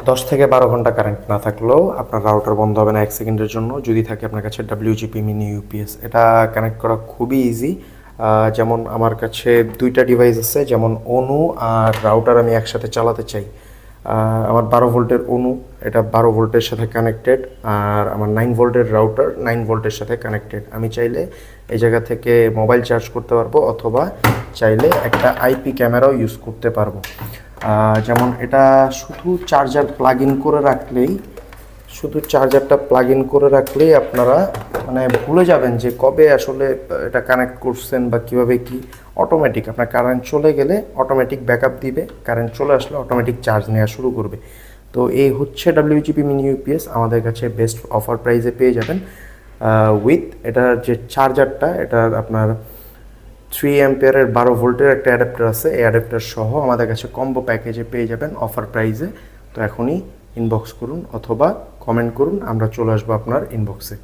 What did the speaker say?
10 থেকে 12 ঘন্টা কারেন্ট না থাকলেও আপনার রাউটার বন্ধ হবে না 1 সেকেন্ডের জন্য, যদি থাকে আপনার কাছে WGP মিনি ইউপিএস। এটা কানেক্ট করা খুবই ইজি। যেমন আমার কাছে 2টা ডিভাইস আছে, যেমন অনু আর রাউটার আমি একসাথে চালাতে চাই। আমার 12 ভোল্টের অনু, এটা 12 ভোল্টের সাথে কানেক্টেড, আর আমার 9 ভোল্টের রাউটার 9 ভোল্টের সাথে কানেক্টেড। আমি চাইলে এই জায়গা থেকে মোবাইল চার্জ করতে পারবো, অথবা চাইলে একটা আইপি ক্যামেরাও ইউজ করতে পারবো। যেমন এটা শুধু চার্জারটা প্লাগ ইন করে রাখলেই আপনারা মানে ভুলে যাবেন যে কবে আসলে এটা কানেক্ট করছেন বা কীভাবে কি। অটোমেটিক আপনার কারেন্ট চলে গেলে অটোমেটিক ব্যাকআপ দিবে, কারেন্ট চলে আসলে অটোমেটিক চার্জ নেওয়া শুরু করবে। তো এই হচ্ছে WGP মিনি ইউপিএস, আমাদের কাছে বেস্ট অফার প্রাইসে পেয়ে যাবেন। উইথ এটার যে চার্জারটা, এটা আপনার 3 অ্যাম্পিয়ারের 12 ভোল্টের একটা অ্যাডাপ্টার আছে, এই অ্যাডাপ্টার সহ আমাদের কাছে কম্বো প্যাকেজে পেয়ে যাবেন অফার প্রাইসে। তো এখনই ইনবক্স করুন অথবা কমেন্ট করুন, আমরা চলে আসবো আপনার ইনবক্সে।